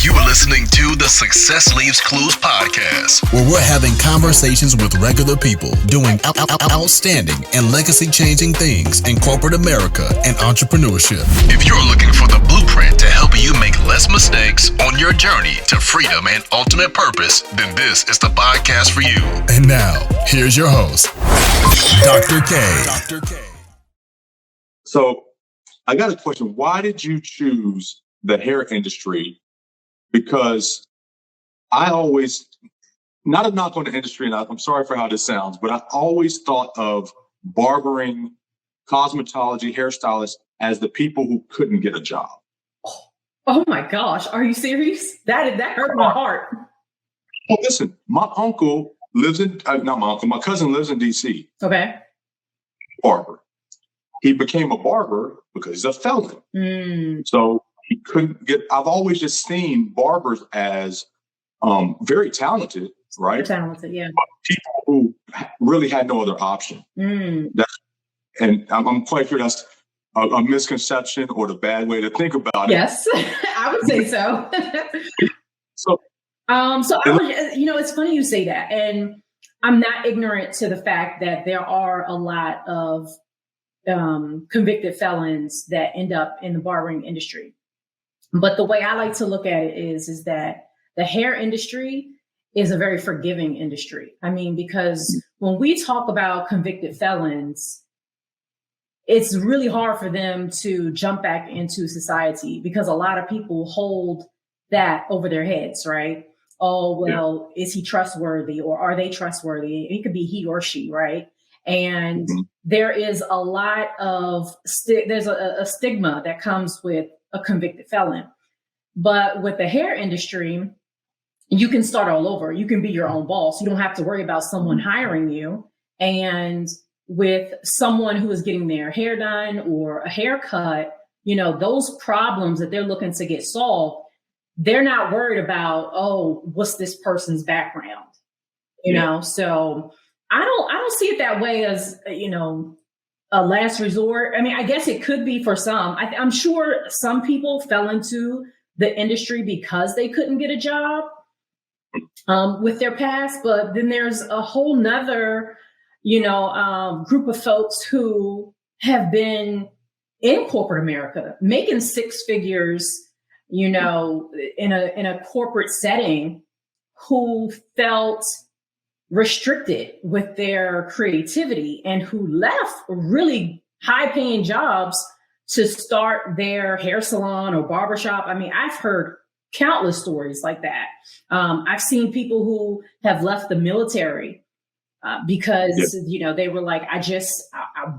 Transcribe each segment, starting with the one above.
You are listening to the Success Leaves Clues podcast, where we're having conversations with regular people doing outstanding and legacy-changing things in corporate America and entrepreneurship. If you're looking for the blueprint to help you make less mistakes on your journey to freedom and ultimate purpose, then this is the podcast for you. And now, here's your host, Dr. K. So I got a question. Why did you choose the hair industry? Because I always, not a knock on the industry, and I'm sorry for how this sounds, but I always thought of barbering, cosmetology, hairstylists as the people who couldn't get a job. Oh my gosh, are you serious? That hurt my heart. Well, listen, my uncle lives in, my cousin lives in DC. Okay. Barber. He became a barber because he's a felon. So he couldn't get, I've always just seen barbers as very talented, right? Very talented, yeah. But people who really had no other option. And I'm quite sure that's a misconception or the bad way to think about it. Yes, I would say so. So I was, it's funny you say that. And I'm not ignorant to the fact that there are a lot of convicted felons that end up in the barbering industry. But the way I like to look at it is that the hair industry is a very forgiving industry. I mean, because when we talk about convicted felons, it's really hard for them to jump back into society because a lot of people hold that over their heads, right? Oh, well, is he trustworthy or are they trustworthy? It could be he or she, right? And there is a lot of, there's a stigma that comes with a convicted felon. But with the hair industry, you can start all over. You can be your own boss. You don't have to worry about someone hiring you. And with someone who is getting their hair done or a haircut, those problems that they're looking to get solved, they're not worried about, oh, what's this person's background? So I don't see it that way as, a last resort. I mean, I guess it could be for some. I'm sure some people fell into the industry because they couldn't get a job with their past. But then there's a whole nother, group of folks who have been in corporate America making six figures, in a corporate setting who felt restricted with their creativity and who left really high paying jobs to start their hair salon or barbershop. I mean, I've heard countless stories like that. I've seen people who have left the military because, they were like, I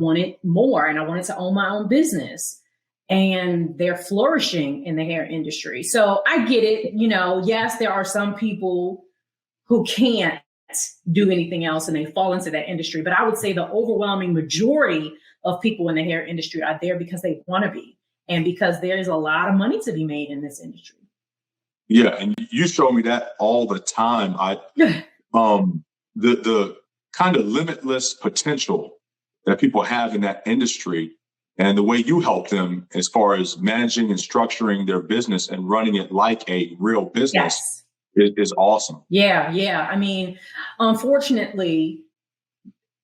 wanted more and I wanted to own my own business, and they're flourishing in the hair industry. So I get it. Yes, there are some people who can't do anything else and they fall into that industry. But I would say the overwhelming majority of people in the hair industry are there because they want to be, and because there's a lot of money to be made in this industry. Yeah. And you show me that all the time. The kind of limitless potential that people have in that industry and the way you help them as far as managing and structuring their business and running it like a real business. Yes. Is awesome. Yeah. I mean, unfortunately,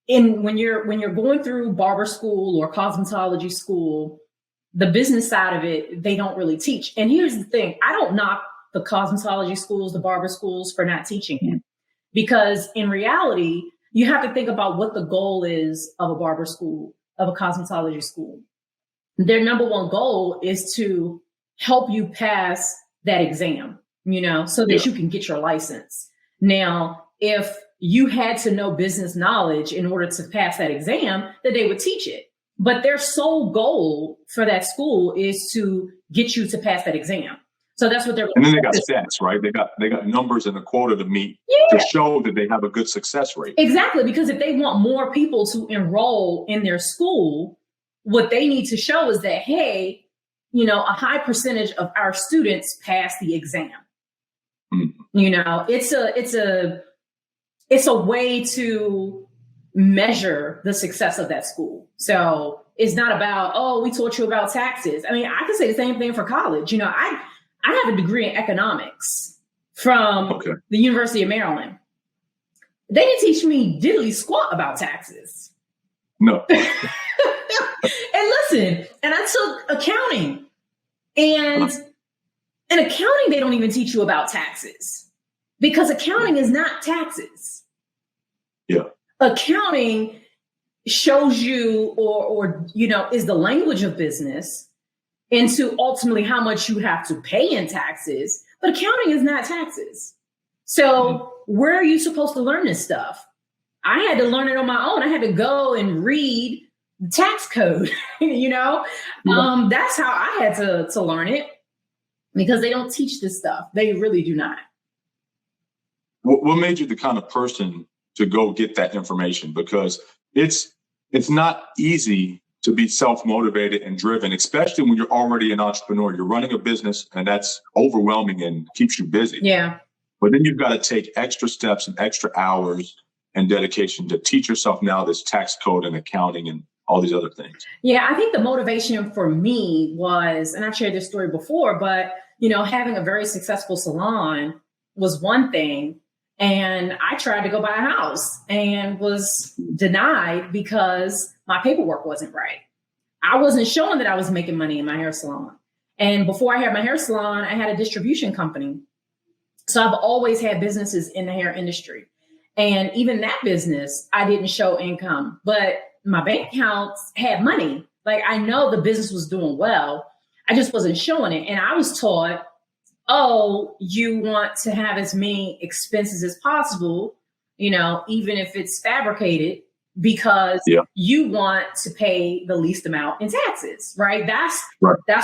when you're going through barber school or cosmetology school, the business side of it, they don't really teach. And here's the thing. I don't knock the cosmetology schools, the barber schools for not teaching it, because in reality, you have to think about what the goal is of a barber school, of a cosmetology school. Their number one goal is to help you pass that exam, so that you can get your license. Now, if you had to know business knowledge in order to pass that exam, then they would teach it. But their sole goal for that school is to get you to pass that exam. So that's what they're. And then they got stats, right? They got numbers and a quota to meet to show that they have a good success rate. Exactly, because if they want more people to enroll in their school, what they need to show is that, hey, a high percentage of our students pass the exam. It's a way to measure the success of that school. So it's not about, oh, we taught you about taxes. I mean, I could say the same thing for college. I have a degree in economics from the University of Maryland. They didn't teach me diddly squat about taxes. No. And listen, and I took accounting. And in accounting, they don't even teach you about taxes because accounting is not taxes. Yeah. Accounting shows you or is the language of business into ultimately how much you have to pay in taxes. But accounting is not taxes. So where are you supposed to learn this stuff? I had to learn it on my own. I had to go and read the tax code, That's how I had to learn it because they don't teach this stuff. They really do not. What made you the kind of person to go get that information? Because it's not easy to be self-motivated and driven, especially when you're already an entrepreneur. You're running a business and that's overwhelming and keeps you busy. Yeah. But then you've got to take extra steps and extra hours and dedication to teach yourself now this tax code and accounting and all these other things. Yeah, I think the motivation for me was, and I've shared this story before, but, having a very successful salon was one thing. And I tried to go buy a house and was denied because my paperwork wasn't right. I wasn't showing that I was making money in my hair salon. And before I had my hair salon, I had a distribution company. So I've always had businesses in the hair industry. And even that business, I didn't show income, but my bank accounts had money. Like I know the business was doing well. I just wasn't showing it. And I was taught, you want to have as many expenses as possible, even if it's fabricated, because you want to pay the least amount in taxes, right? That's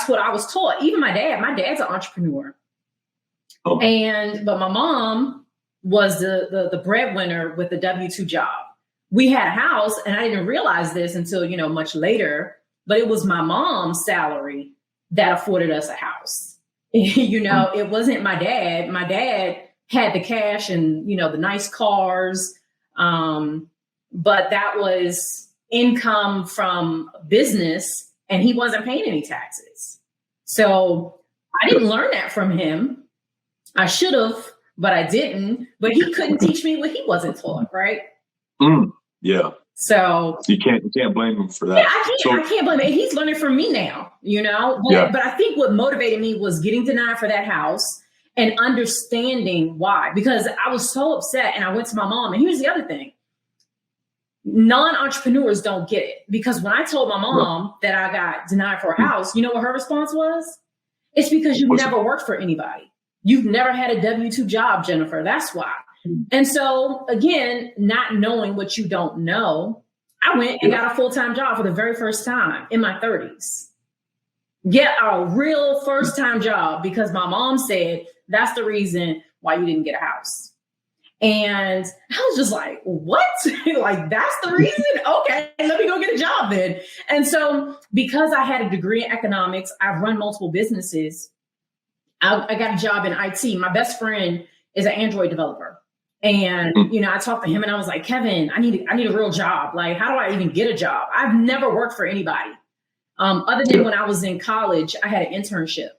what I was taught. Even my dad's an entrepreneur. But my mom was the breadwinner with the W-2 job. We had a house, and I didn't realize this until, much later, but it was my mom's salary that afforded us a house. It wasn't my dad. My dad had the cash and, the nice cars. But that was income from business, and he wasn't paying any taxes. So I didn't learn that from him. I should have, but I didn't. But he couldn't teach me what he wasn't taught, right? Yeah. So you can't blame him for that. Yeah, I can't blame him. He's learning from me now, But I think what motivated me was getting denied for that house and understanding why. Because I was so upset, and I went to my mom. And here's the other thing: non-entrepreneurs don't get it. Because when I told my mom that I got denied for a house, you know what her response was? It's because you've never worked for anybody. You've never had a W-2 job, Jennifer. That's why. And so, again, not knowing what you don't know, I went and got a full-time job for the very first time in my 30s. Get a real first-time job because my mom said that's the reason why you didn't get a house. And I was just like, what? Like, that's the reason? Okay, let me go get a job then. And so because I had a degree in economics, I've run multiple businesses. I got a job in IT. My best friend is an Android developer. And, I talked to him and I was like, Kevin, I need a real job. Like, how do I even get a job? I've never worked for anybody. Other than when I was in college, I had an internship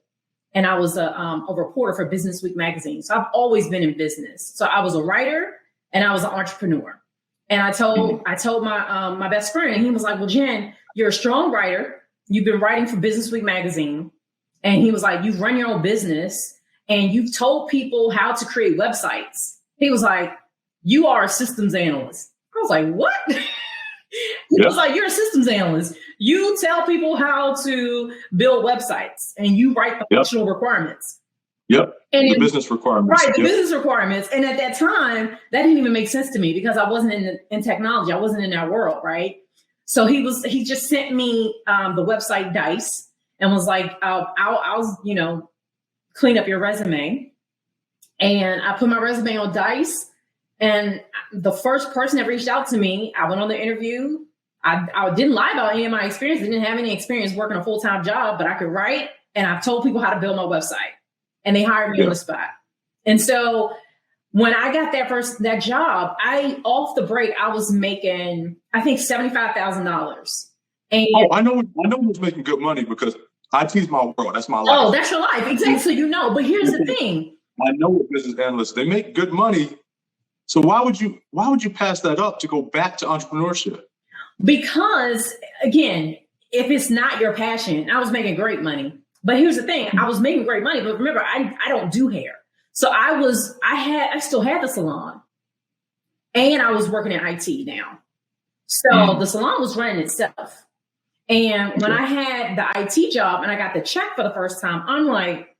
and I was a reporter for Business Week magazine. So I've always been in business. So I was a writer and I was an entrepreneur. And I told my best friend, and he was like, well, Jen, you're a strong writer. You've been writing for Business Week magazine. And he was like, you've run your own business and you've told people how to create websites. He was like, you are a systems analyst. I was like, what? He was like, you're a systems analyst. You tell people how to build websites and you write the functional requirements. Yep. And the business requirements. Right. The business requirements. And at that time, that didn't even make sense to me because I wasn't in technology. I wasn't in that world. Right. So he just sent me the website Dice and was like, I'll clean up your resume. And I put my resume on Dice, and the first person that reached out to me, I went on the interview. I didn't lie about any of my experience. I didn't have any experience working a full-time job, but I could write, and I told people how to build my website, and they hired me on the spot. And so when I got that job, off the break, I was making, I think, $75,000. And I know who's making good money because IT's my world. That's my life. Oh, that's your life. Exactly. So you know, but here's the thing. I know what business analysts, they make good money. So why would you pass that up to go back to entrepreneurship? Because again, if it's not your passion, I was making great money. But here's the thing, I was making great money, but remember, I don't do hair. So I still had the salon and I was working in IT now. So the salon was running itself. And when I had the IT job and I got the check for the first time, I'm like,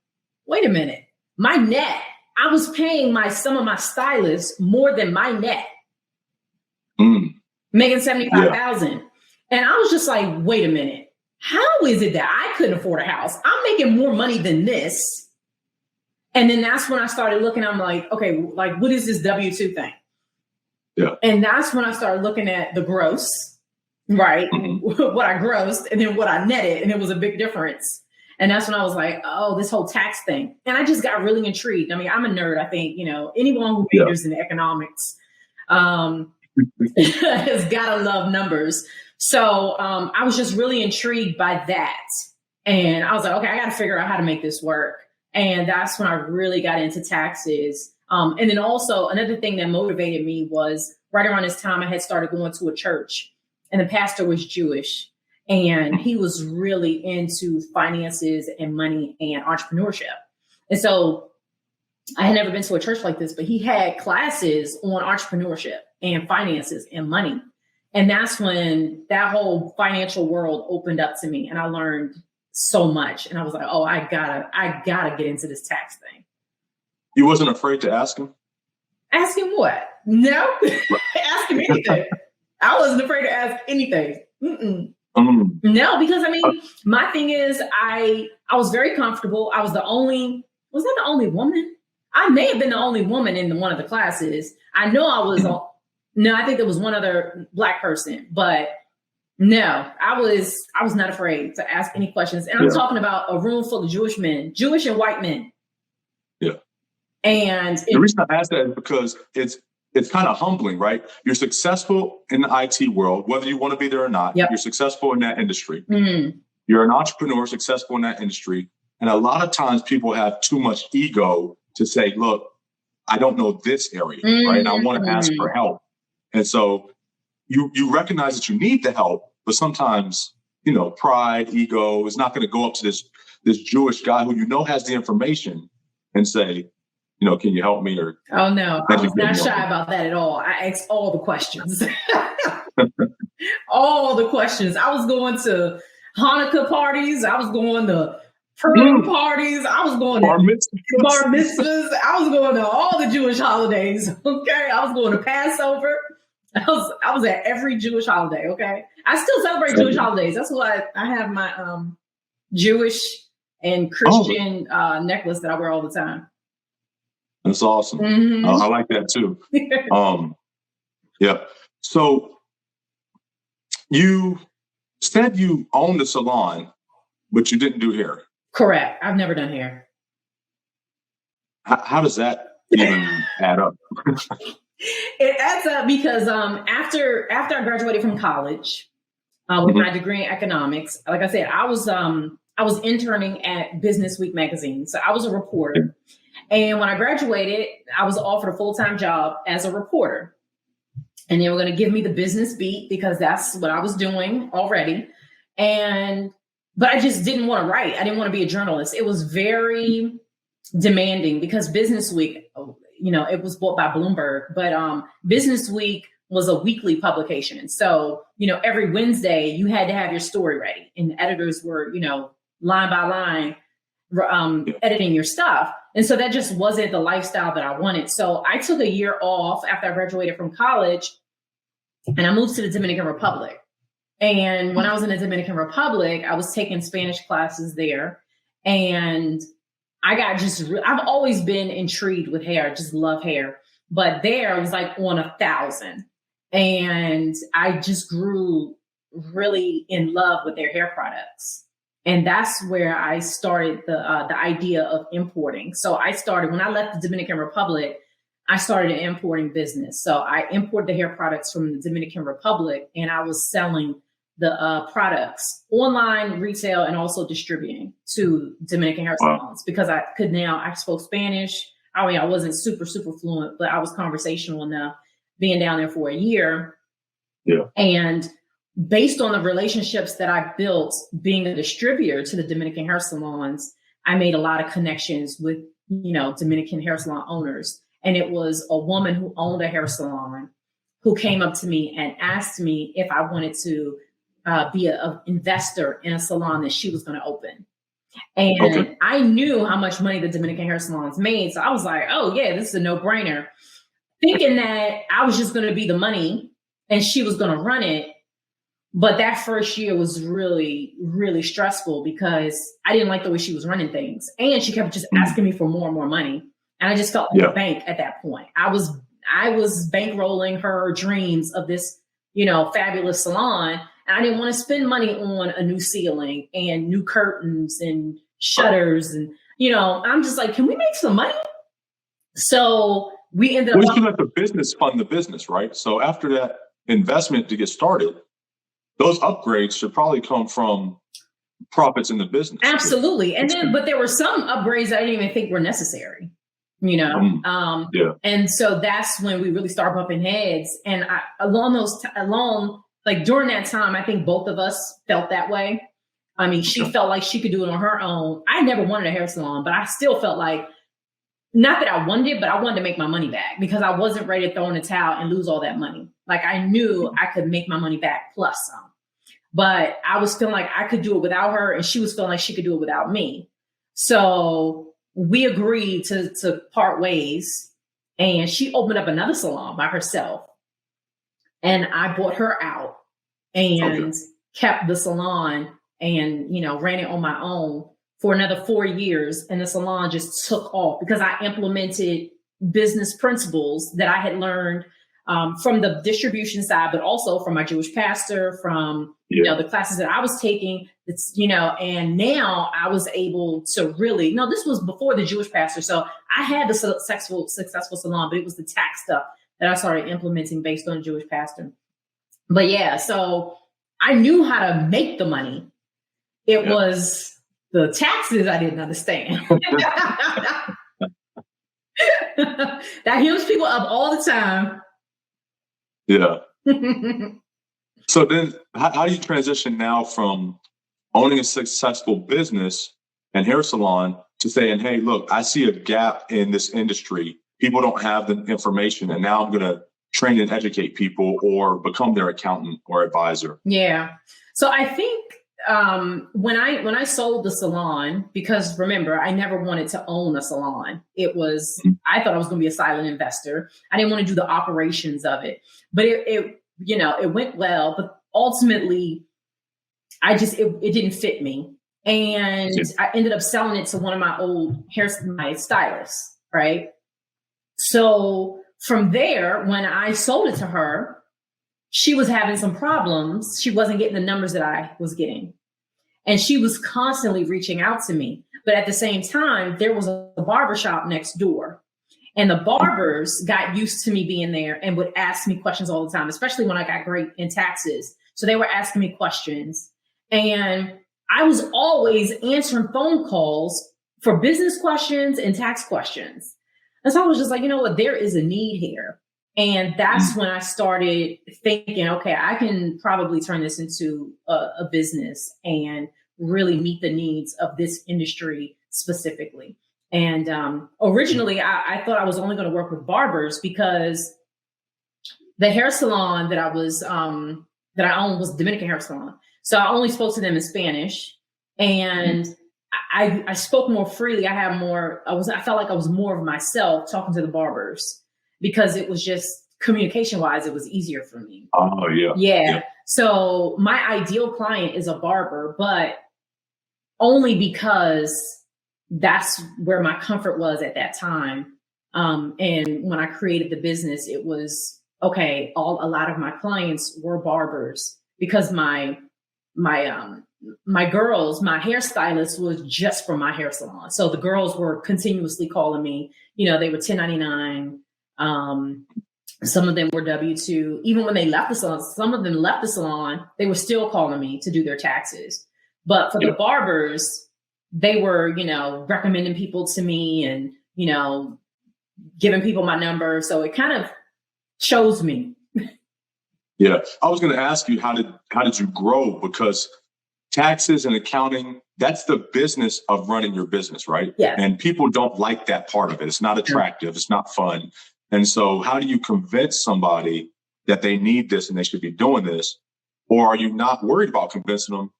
wait a minute, my net, I was paying some of my stylists more than my net, making $75,000. And I was just like, wait a minute. How is it that I couldn't afford a house? I'm making more money than this. And then that's when I started looking, I'm like, okay, like what is this W-2 thing? Yeah. And that's when I started looking at the gross, right? What I grossed and then what I netted. And it was a big difference. And that's when I was like, oh, this whole tax thing. And I just got really intrigued. I mean, I'm a nerd. I think, anyone who majors in economics has got to love numbers. So I was just really intrigued by that. And I was like, okay, I got to figure out how to make this work. And that's when I really got into taxes. And then also another thing that motivated me was right around this time I had started going to a church and the pastor was Jewish and he was really into finances and money and entrepreneurship. And so I had never been to a church like this, but he had classes on entrepreneurship and finances and money. And that's when that whole financial world opened up to me and I learned so much. And I was like, oh, I gotta get into this tax thing. You wasn't afraid to ask him? Ask him what? No, ask him anything. I wasn't afraid to ask anything. No, because I mean, my thing is I was very comfortable. I was the only woman? I may have been the only woman in one of the classes. I know I was no, I think there was one other Black person, but no, I was not afraid to ask any questions. And I'm talking about a room full of Jewish men, Jewish and white men. Yeah. And the reason I ask that is because it's kind of humbling, right? You're successful in the IT world, whether you want to be there or not. You're successful in that industry. You're an entrepreneur, successful in that industry. And a lot of times people have too much ego to say, look, I don't know this area, right? And I want to ask for help. And so you recognize that you need the help, but sometimes, pride, ego is not going to go up to this Jewish guy who has the information and say, can you help me? Or oh no, I was not shy about that at all. I asked all the questions. All the questions. I was going to Hanukkah parties. I was going to Purim parties. I was going to bar mitzvahs. I was going to all the Jewish holidays. Okay. I was going to Passover. I was at every Jewish holiday. Okay. I still celebrate Jewish holidays. That's why I have my Jewish and Christian necklace that I wear all the time. That's awesome. I like that too. Yeah. So you said you owned a salon, but you didn't do hair. Correct. I've never done hair. How does that even add up? It adds up because after I graduated from college with my degree in economics, like I said, I was interning at Business Week magazine. So I was a reporter. And when I graduated, I was offered a full-time job as a reporter. And they were going to give me the business beat because that's what I was doing already. But I just didn't want to write. I didn't want to be a journalist. It was very demanding because Business Week, it was bought by Bloomberg, but Business Week was a weekly publication. So, every Wednesday you had to have your story ready and the editors were, line by line, editing your stuff. And so that just wasn't the lifestyle that I wanted. So I took a year off after I graduated from college and I moved to the Dominican Republic. And when I was in the Dominican Republic, I was taking Spanish classes there. And I got I've always been intrigued with hair, just love hair. But there it was like on 1,000. And I just grew really in love with their hair products. And that's where I started the idea of importing. So when I left the Dominican Republic, I started an importing business. So I imported the hair products from the Dominican Republic and I was selling the products, online, retail, and also distributing to Dominican hair salons because I spoke Spanish. I mean, I wasn't super fluent, but I was conversational enough being down there for a year. Yeah. And based on the relationships that I built being a distributor to the Dominican hair salons, I made a lot of connections with, Dominican hair salon owners. And it was a woman who owned a hair salon who came up to me and asked me if I wanted to be an investor in a salon that she was going to open. And I knew how much money the Dominican hair salons made. So I was like, oh yeah, this is a no-brainer. Thinking that I was just going to be the money and she was going to run it. But that first year was really, really stressful because I didn't like the way she was running things. And she kept just asking me for more and more money. And I just felt like a bank at that point. I was bankrolling her dreams of this, fabulous salon. And I didn't want to spend money on a new ceiling and new curtains and shutters. And, I'm just like, can we make some money? So we ended up. We should let the business fund the business, right? So after that investment to get started, those upgrades should probably come from profits in the business. Absolutely. And then, but there were some upgrades I didn't even think were necessary, And so that's when we really started bumping heads. And during that time, I think both of us felt that way. I mean, she felt like she could do it on her own. I never wanted a hair salon, but I still felt like, not that I wanted it, but I wanted to make my money back because I wasn't ready to throw in the towel and lose all that money. Like I knew I could make my money back plus some. But I was feeling like I could do it without her, and she was feeling like she could do it without me. So we agreed to part ways, and she opened up another salon by herself. And I bought her out and kept the salon and, ran it on my own for another 4 years. And the salon just took off because I implemented business principles that I had learned from the distribution side, but also from my Jewish pastor, from the classes that I was taking. It's and now I was able to really. No, this was before the Jewish pastor, so I had the successful salon, but it was the tax stuff that I started implementing based on a Jewish pastor. But yeah, so I knew how to make the money. It was the taxes I didn't understand. That heals people up all the time. Yeah. So then how do you transition now from owning a successful business and hair salon to saying, hey, look, I see a gap in this industry. People don't have the information. And now I'm going to train and educate people or become their accountant or advisor. Yeah. So I think when I sold the salon, because remember, I never wanted to own a salon. It was, I thought I was going to be a silent investor. I didn't want to do the operations of it, but it went well, but ultimately it didn't fit me. And I ended up selling it to one of my stylists. Right. So from there, when I sold it to her, she was having some problems. She wasn't getting the numbers that I was getting. And she was constantly reaching out to me. But at the same time, there was a barbershop next door. And the barbers got used to me being there and would ask me questions all the time, especially when I got great in taxes. So they were asking me questions. And I was always answering phone calls for business questions and tax questions. And so I was just like, you know what, there is a need here. And that's when I started thinking, okay, I can probably turn this into a business and really meet the needs of this industry specifically. And originally, I thought I was only going to work with barbers because the hair salon that I owned was Dominican hair salon. So I only spoke to them in Spanish, and I spoke more freely. I felt like I was more of myself talking to the barbers. Because it was just communication-wise, it was easier for me. Oh, yeah. Yeah. So my ideal client is a barber, but only because that's where my comfort was at that time. And when I created the business, it was, okay, a lot of my clients were barbers because my girls, my hairstylist was just from my hair salon. So the girls were continuously calling me, they were 1099, Some of them were W-2. Even when they left the salon, some of them left the salon, they were still calling me to do their taxes. But for the barbers, they were, recommending people to me and, giving people my number. So it kind of chose me. Yeah. I was going to ask you, how did you grow? Because taxes and accounting, that's the business of running your business, right? Yeah. And people don't like that part of it. It's not attractive. It's not fun. And so how do you convince somebody that they need this and they should be doing this? Or are you not worried about convincing them?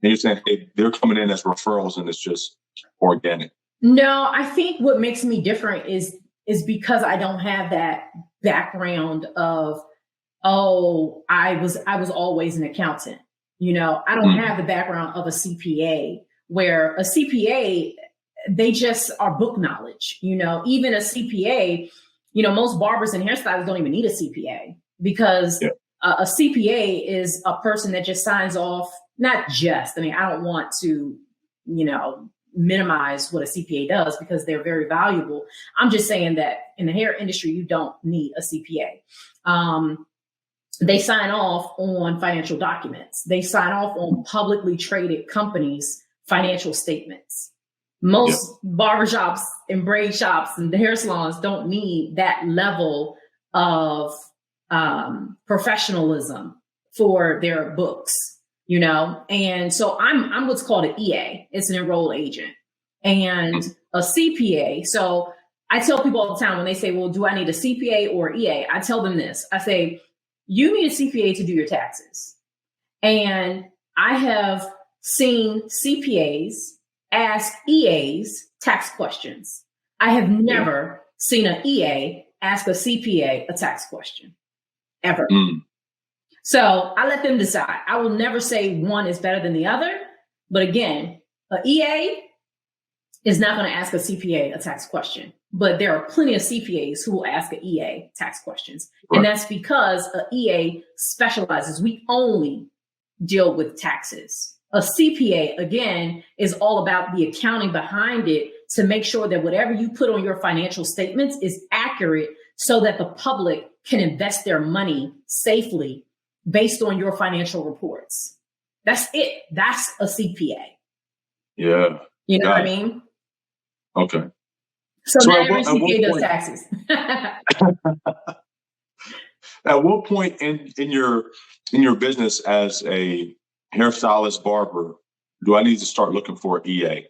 And you're saying, hey, they're coming in as referrals and it's just organic. No, I think what makes me different is because I don't have that background of, I was always an accountant. I don't have the background of a CPA, where a CPA, they just are book knowledge. Even a CPA, most barbers and hairstylists don't even need a CPA, because a CPA is a person that just signs off. Not just, I don't want to, minimize what a CPA does, because they're very valuable. I'm just saying that in the hair industry, you don't need a CPA. They sign off on financial documents. They sign off on publicly traded companies' financial statements. Most barbershops and braid shops and the hair salons don't need that level of professionalism for their books, And so I'm what's called an EA. It's an enrolled agent, and a CPA. So I tell people all the time when they say, well, do I need a CPA or EA? I tell them this. I say, you need a CPA to do your taxes. And I have seen CPAs ask EAs tax questions. I have never seen an EA ask a CPA a tax question, ever. So I let them decide. I will never say one is better than the other. But again, an EA is not going to ask a CPA a tax question. But there are plenty of CPAs who will ask an EA tax questions. Right. And that's because an EA specializes. We only deal with taxes. A CPA, again, is all about the accounting behind it to make sure that whatever you put on your financial statements is accurate, so that the public can invest their money safely based on your financial reports. That's it. That's a CPA. Yeah. You know what I mean? Okay. So not every CPA does taxes. At what point in your business as a hairstylist barber do I need to start looking for an EA?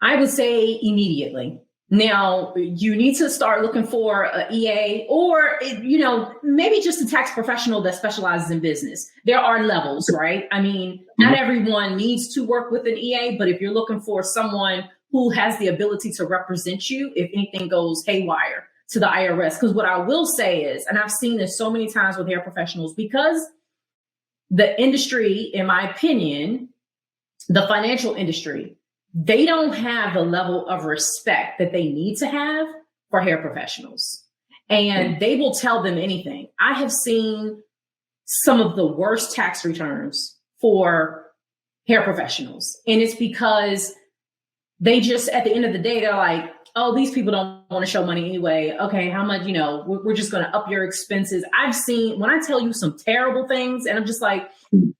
I would say immediately. Now, you need to start looking for an EA, or, maybe just a tax professional that specializes in business. There are levels, right? Not everyone needs to work with an EA, but if you're looking for someone who has the ability to represent you if anything goes haywire to the IRS. Because what I will say is, and I've seen this so many times with hair professionals, because the industry, in my opinion, the financial industry, they don't have the level of respect that they need to have for hair professionals. And they will tell them anything. I have seen some of the worst tax returns for hair professionals. And it's because they just, at the end of the day, they're like, oh, these people don't want to show money anyway. Okay, how much, we're just going to up your expenses. I've seen, when I tell you some terrible things, and I'm just like,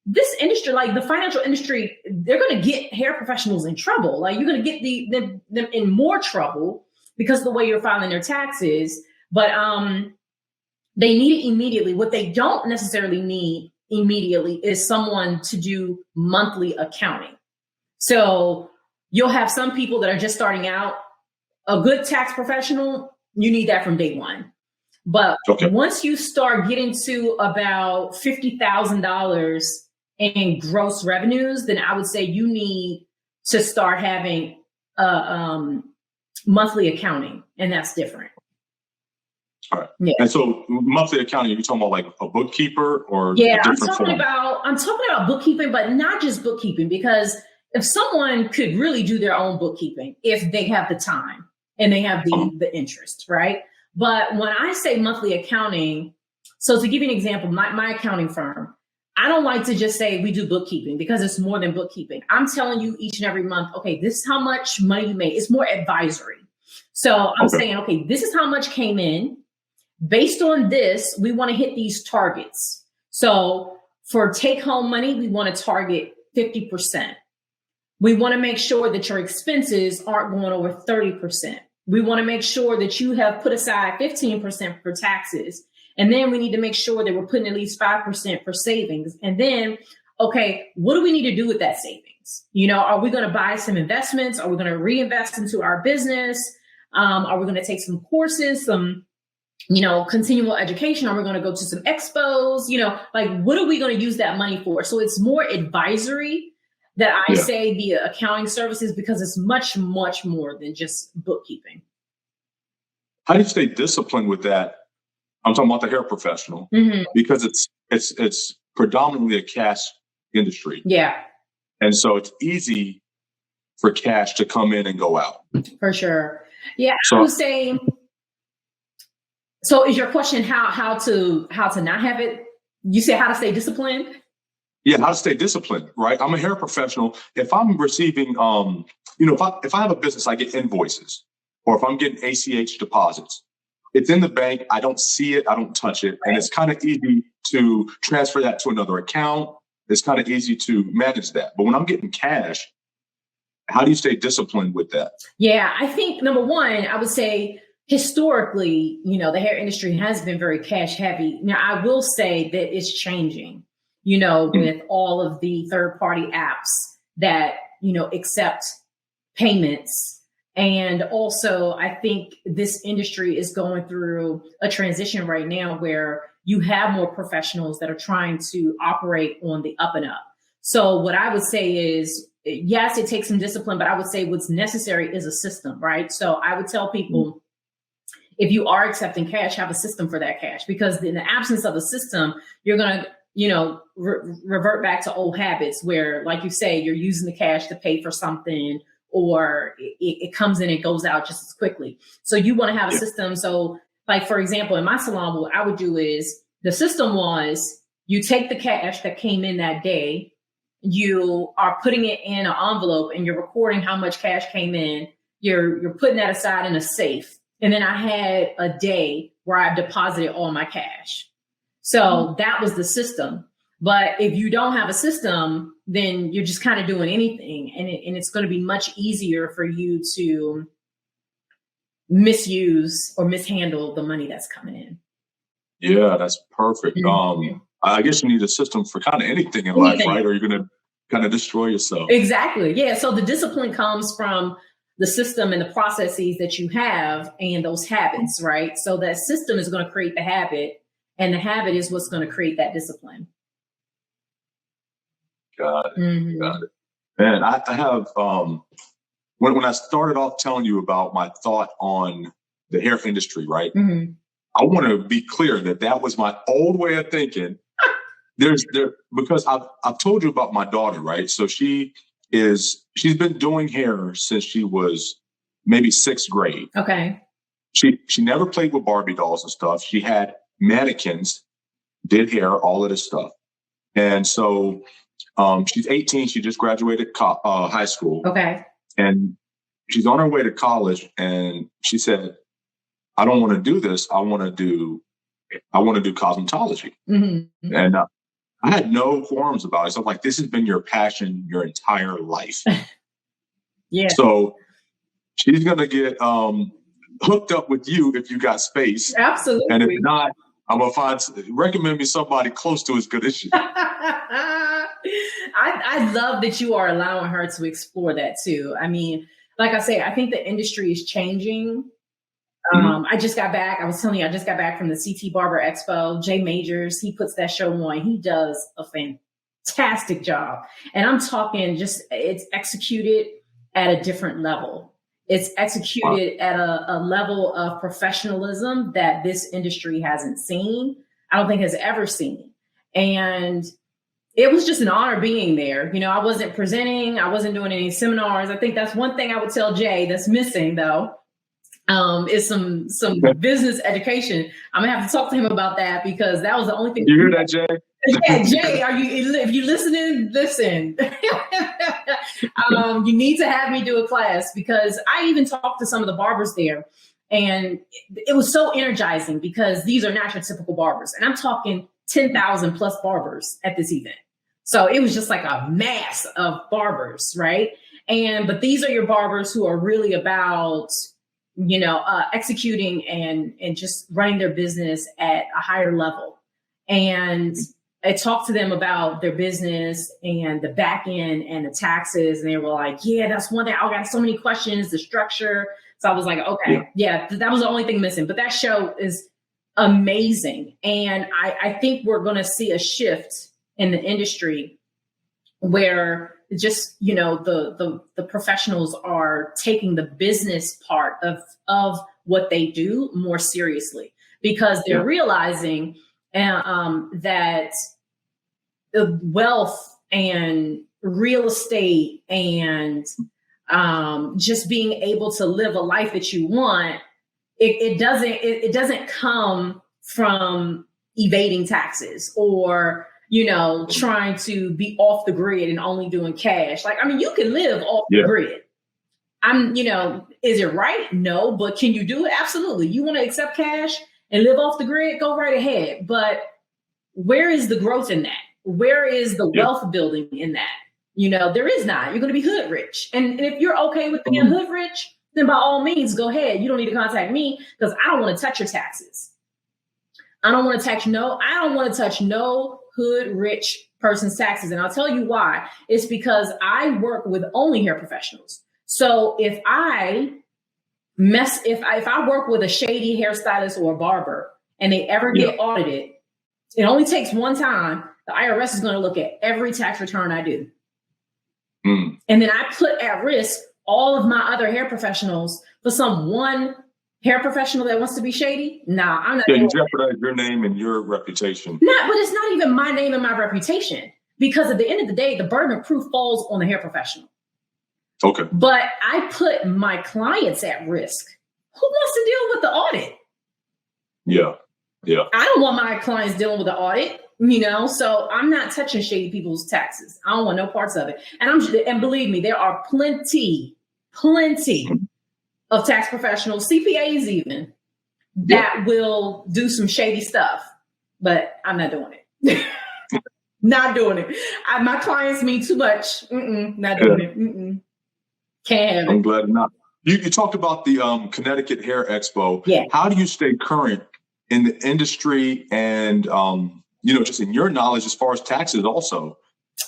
this industry, like the financial industry, they're going to get hair professionals in trouble. Like, you're going to get them in more trouble because of the way you're filing their taxes. But they need it immediately. What they don't necessarily need immediately is someone to do monthly accounting. So you'll have some people that are just starting out. A good tax professional, you need that from day one. But once you start getting to about $50,000 in gross revenues, then I would say you need to start having monthly accounting, and that's different. All right. Yeah. And so monthly accounting, you're talking about like a bookkeeper or I'm talking about bookkeeping, but not just bookkeeping, because if someone could really do their own bookkeeping, if they have the time and they have the interest, right? But when I say monthly accounting, so to give you an example, my accounting firm, I don't like to just say we do bookkeeping, because it's more than bookkeeping. I'm telling you each and every month, okay, this is how much money you made. It's more advisory. So I'm saying, okay, this is how much came in. based on this, we want to hit these targets. So for take home money, we want to target 50%. We want to make sure that your expenses aren't going over 30%. We want to make sure that you have put aside 15% for taxes. And then we need to make sure that we're putting at least 5% for savings. And then, okay, what do we need to do with that savings? You know, are we going to buy some investments? Are we going to reinvest into our business? Are we going to take some courses, some, you know, continual education? Are we going to go to some expos? You know, like, what are we going to use that money for? So it's more advisory that I say via accounting services, because it's much, much more than just bookkeeping. How do you stay disciplined with that? I'm talking about the hair professional, because it's predominantly a cash industry. Yeah. And so it's easy for cash to come in and go out. For sure. Yeah. So, I would say, so is your question how to not have it? You say how to stay disciplined? Yeah, how to stay disciplined, right? I'm a hair professional. If I'm receiving, if I have a business, I get invoices, or if I'm getting ACH deposits, it's in the bank. I don't see it. I don't touch it. Right. And it's kind of easy to transfer that to another account. It's kind of easy to manage that. But when I'm getting cash, how do you stay disciplined with that? Yeah, I think number one, I would say historically, you know, the hair industry has been very cash heavy. Now, I will say that it's changing, you know, with all of the third party apps that, you know, accept payments. And also, I think this industry is going through a transition right now where you have more professionals that are trying to operate on the up and up. So what I would say is, yes, it takes some discipline, but I would say what's necessary is a system, right? So I would tell people, if you are accepting cash, have a system for that cash, because in the absence of a system, you're going to, you know, revert back to old habits where, like you say, you're using the cash to pay for something, or it comes in and goes out just as quickly. So you want to have a system. So like, for example, in my salon, what I would do is, the system was, you take the cash that came in that day, you are putting it in an envelope and you're recording how much cash came in. You're putting that aside in a safe. And then I had a day where I deposited all my cash. So that was the system. But if you don't have a system, then you're just kind of doing anything. And it's going to be much easier for you to misuse or mishandle the money that's coming in. Yeah, that's perfect. I guess you need a system for kind of anything in life, right? Or you're going to kind of destroy yourself. Exactly. Yeah. So the discipline comes from the system and the processes that you have and those habits, right? So that system is going to create the habit, and the habit is what's going to create that discipline. Got it. Got it. And I have, when I started off telling you about my thought on the hair industry, right? I want to be clear that was my old way of thinking. Because I've told you about my daughter, right? So she's been doing hair since she was maybe 6th grade. Okay. She never played with Barbie dolls and stuff. She had mannequins, did hair, all of this stuff. And so she's 18. She just graduated high school. Okay. And she's on her way to college. And she said, I don't want to do this. I want to do cosmetology. And I had no qualms about it. So I'm like, this has been your passion your entire life. Yeah. So she's going to get hooked up with you if you got space. Absolutely. And if not, I'm going to recommend me somebody close to as good as you. I love that you are allowing her to explore that too. I mean, like I say, I think the industry is changing. I just got back. I was telling you, I just got back from the CT Barber Expo. Jay Majors, he puts that show on. He does a fantastic job. And I'm talking it's executed at a different level. It's executed at a level of professionalism that this industry hasn't seen. I don't think has ever seen. And it was just an honor being there. You know, I wasn't presenting. I wasn't doing any seminars. I think that's one thing I would tell Jay that's missing, though. Is some business education. I'm gonna have to talk to him about that, because that was the only thing. You hear that, Jay? Yeah, Jay, if you listening, listen. You need to have me do a class, because I even talked to some of the barbers there, And it was so energizing because these are not your typical barbers. And I'm talking 10,000 plus barbers at this event. So it was just like a mass of barbers, right? But these are your barbers who are really about, executing and just running their business at a higher level. And I talked to them about their business and the back end and the taxes. And they were like, yeah, that's one thing. I got so many questions, the structure. So I was like, okay, yeah, that was the only thing missing. But that show is amazing. And I think we're going to see a shift in the industry where just, the professionals are taking the business part of what they do more seriously, because they're realizing that the wealth and real estate and just being able to live a life that you want, it doesn't come from evading taxes or trying to be off the grid and only doing cash. Like, I mean, you can live off the grid. Is it right? No, but can you do it? Absolutely. You want to accept cash and live off the grid? Go right ahead. But where is the growth in that? Where is the wealth building in that? There is not. You're going to be hood rich. And if you're okay with being hood rich, then by all means, go ahead. You don't need to contact me because I don't want to touch your taxes. I don't want to touch no hood rich person's taxes. And I'll tell you why. It's because I work with only hair professionals. So if I work with a shady hairstylist or a barber and they ever get audited, it only takes one time. The IRS is going to look at every tax return I do. And then I put at risk all of my other hair professionals for some one hair professional that wants to be shady. Nah, I'm not. Yeah, you jeopardize your name and your reputation. But it's not even my name and my reputation, because at the end of the day, the burden of proof falls on the hair professional. Okay. But I put my clients at risk. Who wants to deal with the audit? Yeah. I don't want my clients dealing with the audit, so I'm not touching shady people's taxes. I don't want no parts of it. And believe me, there are plenty of tax professionals, CPAs even, that will do some shady stuff, but I'm not doing it. Not doing it. My clients mean too much. Not doing it. Can't have it. I'm glad not. You talked about the Connecticut Hair Expo. Yeah. How do you stay current in the industry and, just in your knowledge as far as taxes also?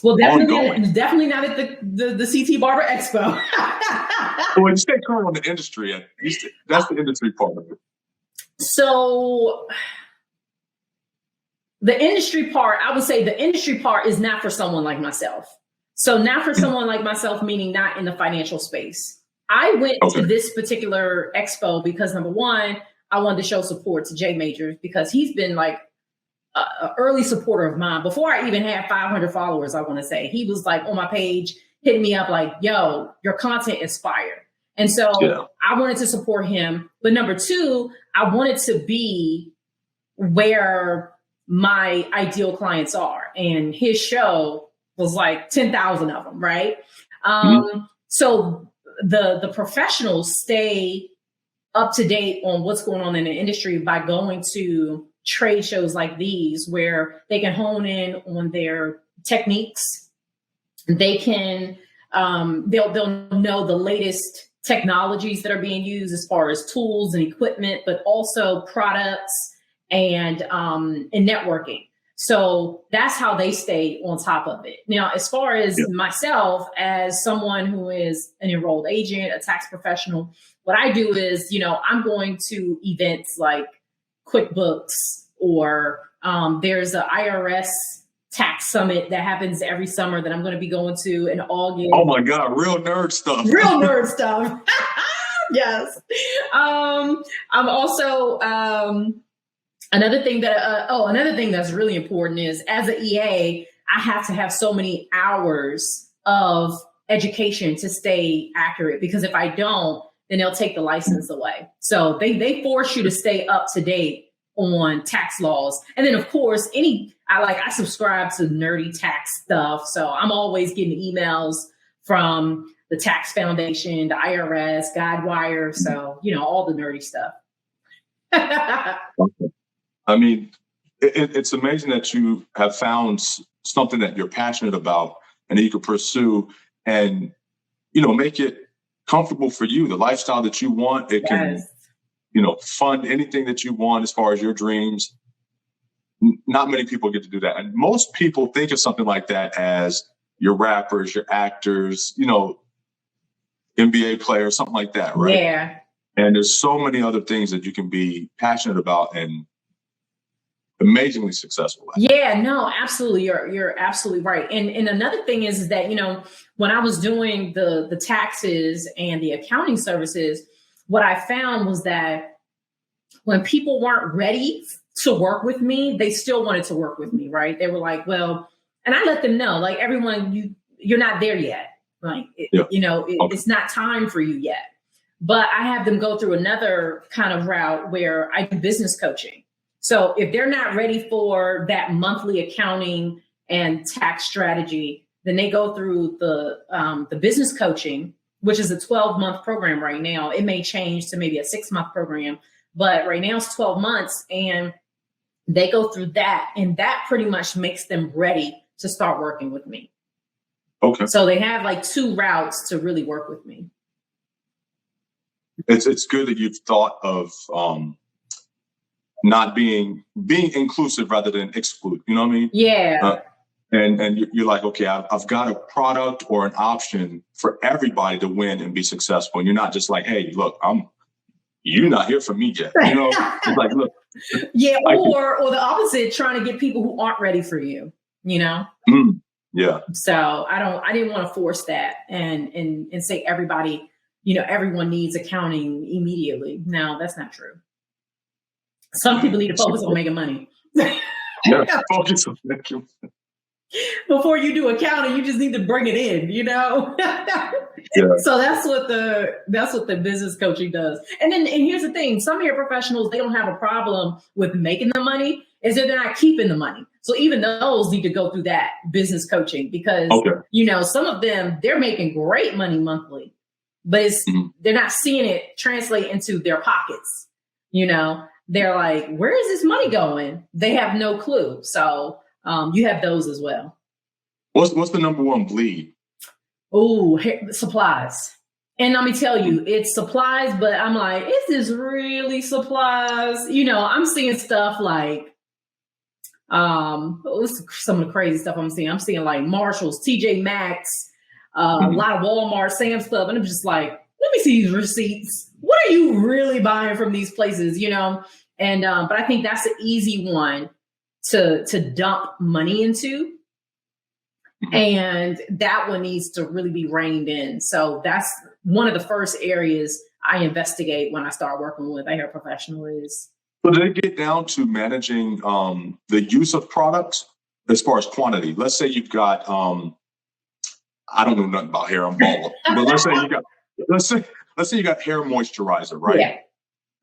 Well, definitely not at the CT Barber Expo. Well, you stay current on the industry. That's the industry part of it. So the industry part, I would say the industry part is not for someone like myself. So not for someone like myself, meaning not in the financial space. I went to this particular expo because, number one, I wanted to show support to Jay Majors because he's been like an early supporter of mine. Before I even had 500 followers, I want to say, he was like on my page, hitting me up like, yo, your content is fire. And so I wanted to support him. But number two, I wanted to be where my ideal clients are. And his show was like 10,000 of them, right? So the professionals stay up to date on what's going on in the industry by going to trade shows like these, where they can hone in on their techniques. They can, they'll know the latest technologies that are being used as far as tools and equipment, but also products and networking. So that's how they stay on top of it. Now, as far as myself, as someone who is an enrolled agent, a tax professional, what I do is, I'm going to events like QuickBooks, or there's an IRS tax summit that happens every summer that I'm going to be going to in August. Oh my God, real nerd stuff. Real nerd stuff. Yes. I'm also, another thing that's really important is, as an EA, I have to have so many hours of education to stay accurate, because if I don't, then they'll take the license away. So they force you to stay up to date on tax laws. And then of course, I subscribe to nerdy tax stuff. So I'm always getting emails from the tax foundation, the IRS, Guidewire. So, all the nerdy stuff. I mean, it's amazing that you have found something that you're passionate about and that you can pursue and, make it comfortable for you, the lifestyle that you want. It can, fund anything that you want as far as your dreams. Not many people get to do that. And most people think of something like that as your rappers, your actors, NBA players, something like that, right? Yeah. And there's so many other things that you can be passionate about and amazingly successful at. Yeah, no, absolutely. You're absolutely right. And another thing is that, when I was doing the taxes and the accounting services, what I found was that when people weren't ready to work with me, they still wanted to work with me, right? They were like, well, and I let them know, like, everyone, you're not there yet. Like, it's not time for you yet. But I have them go through another kind of route where I do business coaching. So if they're not ready for that monthly accounting and tax strategy, then they go through the business coaching, which is a 12-month program right now. It may change to maybe a 6-month program, but right now it's 12 months, and they go through that, and that pretty much makes them ready to start working with me. Okay. So they have like 2 routes to really work with me. It's good that you've thought of not being inclusive rather than exclude. You know what I mean? Yeah. And you're like, okay, I've got a product or an option for everybody to win and be successful. And you're not just like, hey, look, you're not here for me yet. It's like, look. Yeah, or the opposite, trying to get people who aren't ready for you. Yeah. So I didn't want to force that and say everybody, everyone needs accounting immediately. No, that's not true. Some people need to focus on making money. Yeah, focus on making money. Before you do accounting, you just need to bring it in, Yeah. So that's what the business coaching does. And here's the thing: some hair professionals, they don't have a problem with making the money, is that they're not keeping the money. So even those need to go through that business coaching because some of them, they're making great money monthly, but they're not seeing it translate into their pockets. They're like, where is this money going? They have no clue. So you have those as well. What's the number one bleed? Oh, supplies. And let me tell you, it's supplies, but I'm like, is this really supplies? I'm seeing stuff like, what's some of the crazy stuff I'm seeing? I'm seeing like Marshalls, TJ Maxx, a lot of Walmart, Sam's Club. And I'm just like, let me see these receipts. What are you really buying from these places? And, but I think that's an easy one to dump money into. And that one needs to really be reined in. So that's one of the first areas I investigate when I start working with a hair professional is. So do they get down to managing the use of products as far as quantity? Let's say you've got, I don't know nothing about hair, I'm bald, but let's say you got hair moisturizer, right? Yeah.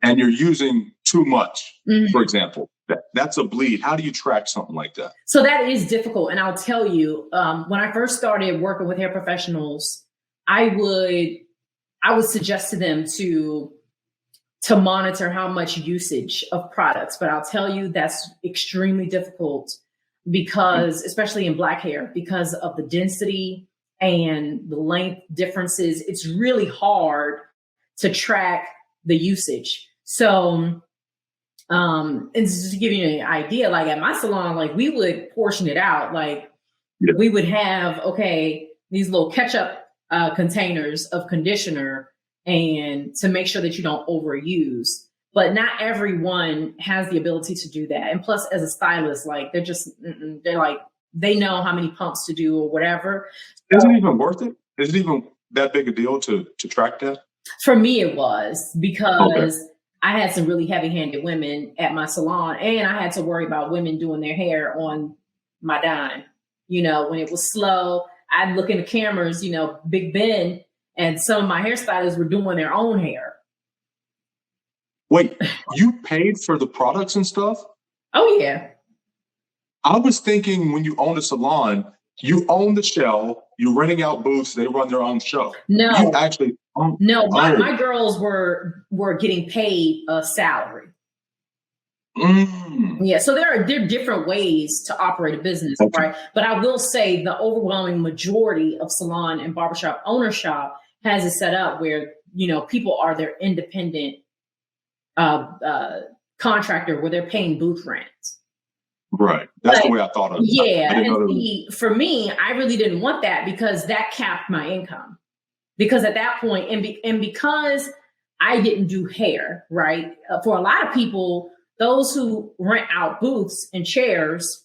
And you're using too much, for example. That's a bleed. How do you track something like that? So that is difficult. And I'll tell you, when I first started working with hair professionals, I would suggest to them to monitor how much usage of products. But I'll tell you, that's extremely difficult because, especially in Black hair, because of the density and the length differences, it's really hard to track the usage. So, and just to give you an idea, like at my salon, like we would portion it out. Like we would have, these little ketchup containers of conditioner and to make sure that you don't overuse. But not everyone has the ability to do that. And plus, as a stylist, like they're like, they know how many pumps to do or whatever. Is it even worth it? Is it even that big a deal to track that? For me, it was because I had some really heavy-handed women at my salon, and I had to worry about women doing their hair on my dime. When it was slow, I'd look in the cameras, Big Ben, and some of my hairstylists were doing their own hair. Wait, you paid for the products and stuff? Oh, yeah. I was thinking when you own a salon, you own the show, you're renting out booths, they run their own show. No, you actually my girls were getting paid a salary. Yeah, so there are different ways to operate a business, right? But I will say the overwhelming majority of salon and barbershop ownership has it set up where, people are their independent contractor where they're paying booth rent. Right. That's the way I thought of it. Yeah. For me, I really didn't want that because that capped my income. Because at that point, and because I didn't do hair, right? For a lot of people, those who rent out booths and chairs,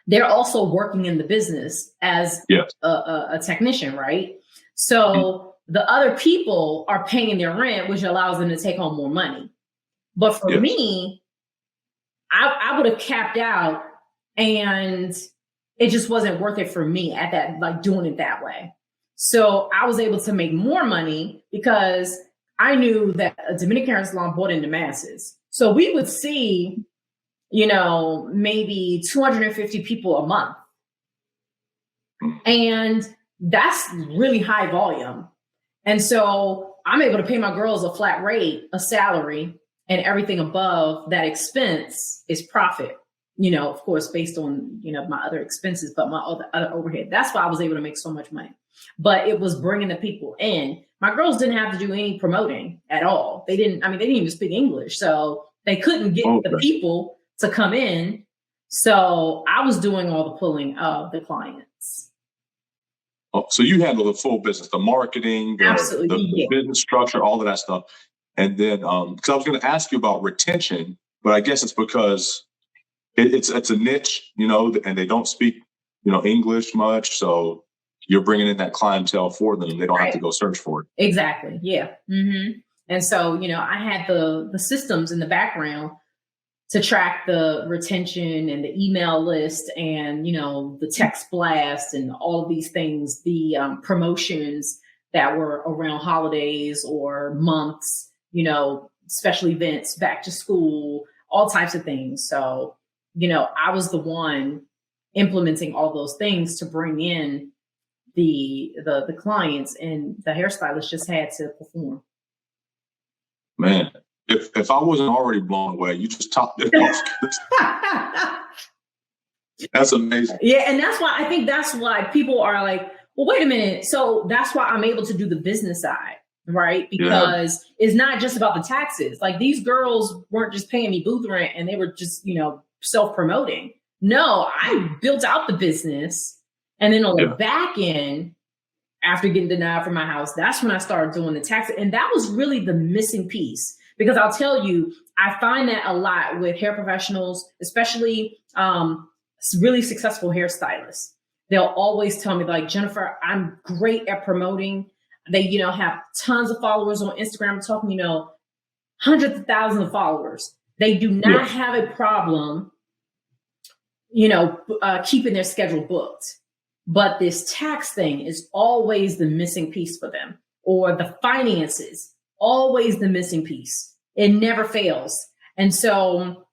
they're also working in the business as a technician, right? So the other people are paying their rent, which allows them to take home more money. But for me, I would have capped out and it just wasn't worth it for me at that, like doing it that way. So I was able to make more money because I knew that a Dominican hair salon bought into masses. So we would see, maybe 250 people a month. And that's really high volume. And so I'm able to pay my girls a flat rate, a salary, and everything above that expense is profit, of course, based on, my other expenses, but my other overhead. That's why I was able to make so much money. But it was bringing the people in. My girls didn't have to do any promoting at all. They didn't even speak English. So they couldn't get the people to come in. So I was doing all the pulling of the clients. Oh, so you handle the full business, the marketing, the business structure, all of that stuff. And then, because I was going to ask you about retention, but I guess it's because it's a niche, and they don't speak, English much. So you're bringing in that clientele for them. They don't have to go search for it. Exactly. Yeah. Mm-hmm. And so, I had the systems in the background to track the retention and the email list and, the text blast and all of these things, the promotions that were around holidays or months, special events, back to school, all types of things. So, I was the one implementing all those things to bring in the clients, and the hairstylist just had to perform. Man, if I wasn't already blown away, you just topped it off. That's amazing. Yeah, and I think that's why people are like, well, wait a minute. So that's why I'm able to do the business side, right? Because it's not just about the taxes. Like these girls weren't just paying me booth rent and they were just, self-promoting. No, I built out the business. And then on the back end, after getting denied from my house, that's when I started doing the taxes. And that was really the missing piece. Because I'll tell you, I find that a lot with hair professionals, especially really successful hairstylists. They'll always tell me like, Jennifer, I'm great at promoting. They, have tons of followers on Instagram. I'm talking, hundreds of thousands of followers. They do not have a problem, keeping their schedule booked. But this tax thing is always the missing piece for them, or the finances, always the missing piece. It never fails. And so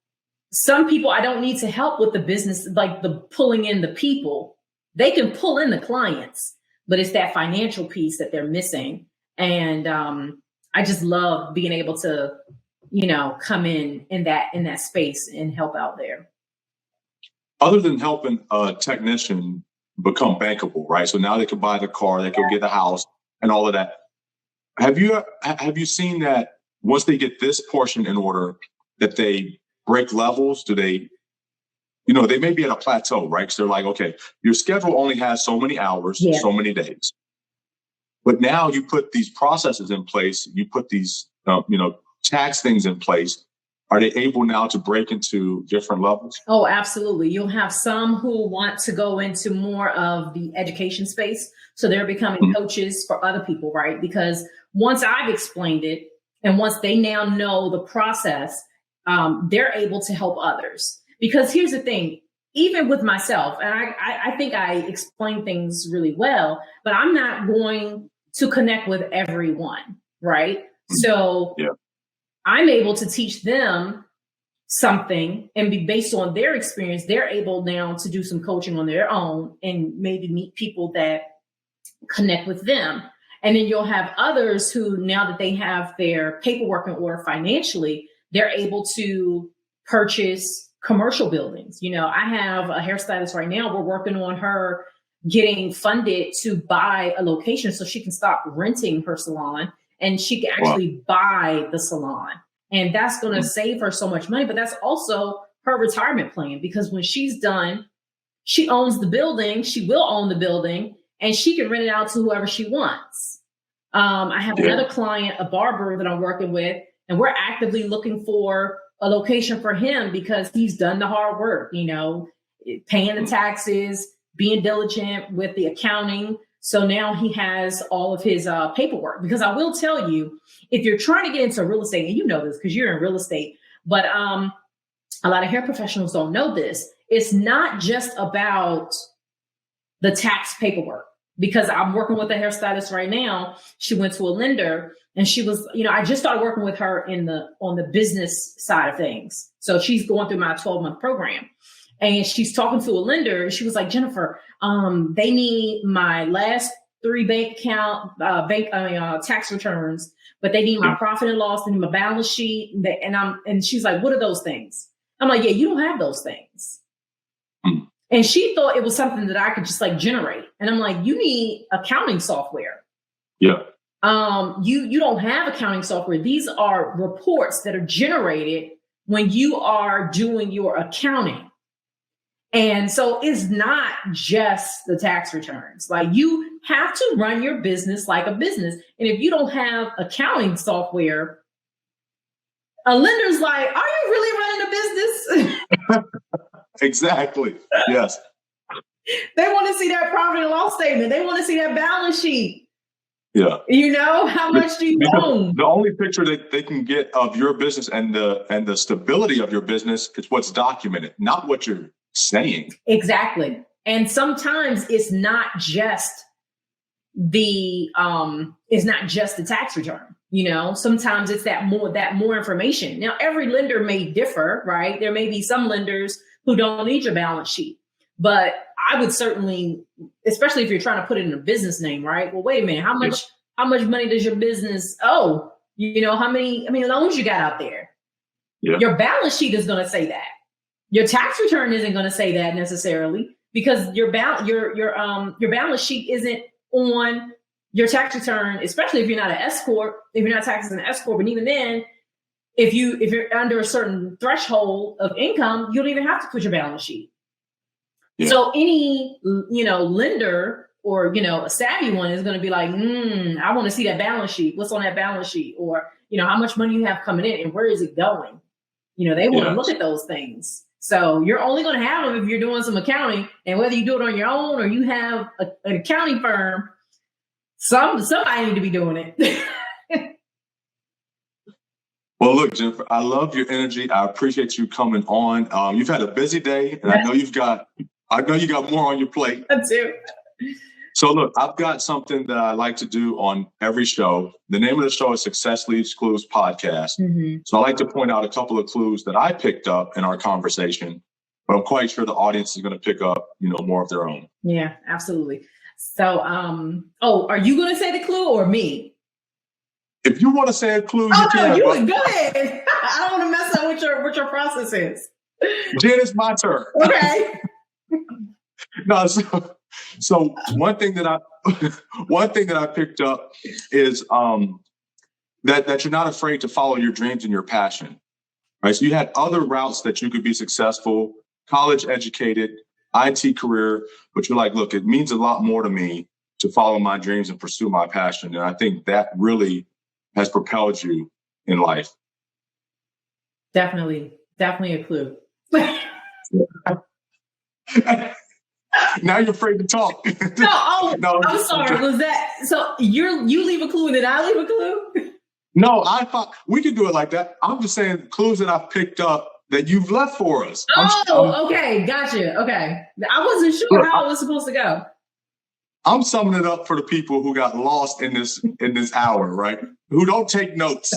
some people, I don't need to help with the business, like the pulling in the people. They can pull in the clients, but it's that financial piece that they're missing. And I just love being able to, come in that space and help out there. Other than helping a technician become bankable, right? So now they can buy the car, they can get a house and all of that. Have you seen that once they get this portion in order, that they break levels? Do they, they may be at a plateau, right? So they're like, okay, your schedule only has so many hours, so many days. But now you put these processes in place, you put these, tax things in place. Are they able now to break into different levels? Oh, absolutely. You'll have some who want to go into more of the education space. So they're becoming coaches for other people, right? Because once I've explained it and once they now know the process, they're able to help others. Because here's the thing, even with myself, and I think I explain things really well, but I'm not going to connect with everyone, right? So I'm able to teach them something and be based on their experience, they're able now to do some coaching on their own and maybe meet people that connect with them. And then you'll have others who, now that they have their paperwork in order financially, they're able to purchase commercial buildings. You know, I have a hairstylist right now. We're working on her getting funded to buy a location so she can stop renting her salon and she can actually buy the salon. And that's going to save her so much money. But that's also her retirement plan, because when she's done, she owns the building. She will own the building and she can rent it out to whoever she wants. I have another client, a barber that I'm working with, and we're actively looking for a location for him because he's done the hard work, you know, paying the taxes, being diligent with the accounting. So now he has all of his paperwork. Because I will tell you, if you're trying to get into real estate, and you know this because you're in real estate, but a lot of hair professionals don't know this. It's not just about the tax paperwork. Because I'm working with a hairstylist right now. She went to a lender and she was, you know, I just started working with her on the business side of things. So she's going through my 12-month program and she's talking to a lender. And she was like, Jennifer, they need my last 3 bank account, tax returns, but they need my profit and loss, they need my balance sheet. And she's like, what are those things? I'm like, yeah, you don't have those things. And she thought it was something that I could just like generate. And I'm like, you need accounting software. Yeah. You don't have accounting software. These are reports that are generated when you are doing your accounting. And so it's not just the tax returns. Like, you have to run your business like a business. And if you don't have accounting software, a lender's like, are you really running a business? Exactly. Yes. They want to see that profit and loss statement. They want to see that balance sheet. Yeah. You know, how much do you own? The only picture that they can get of your business and the stability of your business is what's documented, not what you're saying. Exactly. And sometimes it's not just the tax return. You know, sometimes it's that more information. Now, every lender may differ, right? There may be some lenders who don't need your balance sheet, but I would certainly, especially if you're trying to put it in a business name, right? Well, wait a minute, how much money does your business owe? You know, how many loans you got out there? Yeah. Your balance sheet is going to say that. Your tax return isn't going to say that necessarily, because your balance sheet isn't on your tax return, especially if you're not an S corp, if you're not taxed as an S corp, and even then, if you're under a certain threshold of income, you don't even have to put your balance sheet. Yeah. So any, lender or, a savvy one is going to be like, I want to see that balance sheet. What's on that balance sheet? Or, how much money you have coming in and where is it going? They want to look at those things. So you're only going to have them if you're doing some accounting, and whether you do it on your own or you have an accounting firm, somebody need to be doing it. Well, look, Jennifer, I love your energy. I appreciate you coming on. You've had a busy day, and I know you got more on your plate. I do. So look, I've got something that I like to do on every show. The name of the show is Success Leaves Clues Podcast. Mm-hmm. So I like to point out a couple of clues that I picked up in our conversation, but I'm quite sure the audience is going to pick up, more of their own. Yeah, absolutely. So, are you going to say the clue or me? If you want to say a clue, you can. Go ahead. I don't want to mess up what your process is. Jen, it's my turn. Okay. No, so one thing that I picked up is that you're not afraid to follow your dreams and your passion. Right. So you had other routes that you could be successful, college educated, IT career, but you're like, look, it means a lot more to me to follow my dreams and pursue my passion. And I think that really has propelled you in life. Definitely a clue. Now you're afraid to talk. No, I'm sorry. Was that so? You leave a clue and then I leave a clue? No, I thought we could do it like that. I'm just saying clues that I've picked up that you've left for us. Okay, gotcha. Okay, I wasn't sure how it was supposed to go. I'm summing it up for the people who got lost in this hour, right? Who don't take notes.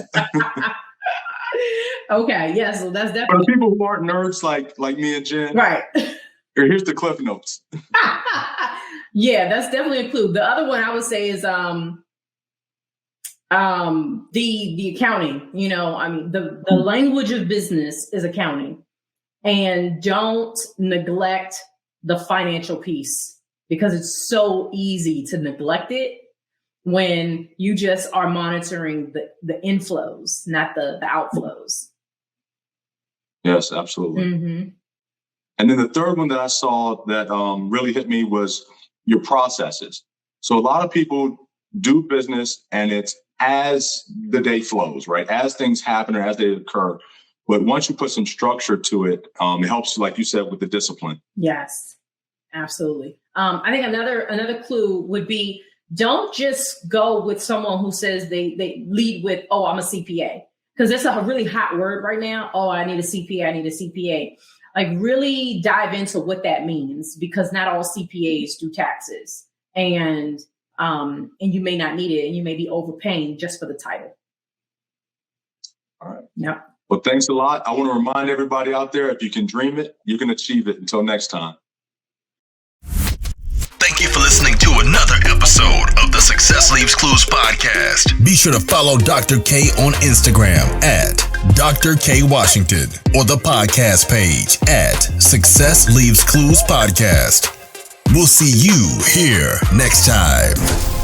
Okay, yeah, so that's definitely for the people who aren't nerds like me and Jen. Right. Here's the cliff notes. Yeah, that's definitely a clue. The other one I would say is the accounting. You know, I mean, the language of business is accounting, and don't neglect the financial piece, because it's so easy to neglect it when you just are monitoring the inflows, not the outflows. Yes, absolutely. Mm-hmm. And then the third one that I saw that really hit me was your processes. So a lot of people do business and it's as the day flows, right? As things happen or as they occur. But once you put some structure to it, it helps, like you said, with the discipline. Yes, absolutely. I think another clue would be, don't just go with someone who says they lead with, oh, I'm a CPA. Because that's a really hot word right now. Oh, I need a CPA. Like, really dive into what that means, because not all CPAs do taxes, and you may not need it, and you may be overpaying just for the title. All right. Yep. Well, thanks a lot. I want to remind everybody out there, if you can dream it, you can achieve it. Until next time. Thank you for listening to another episode of the Success Leaves Clues podcast. Be sure to follow Dr. K on Instagram at Dr. K Washington, or the podcast page at Success Leaves Clues Podcast. We'll see you here next time.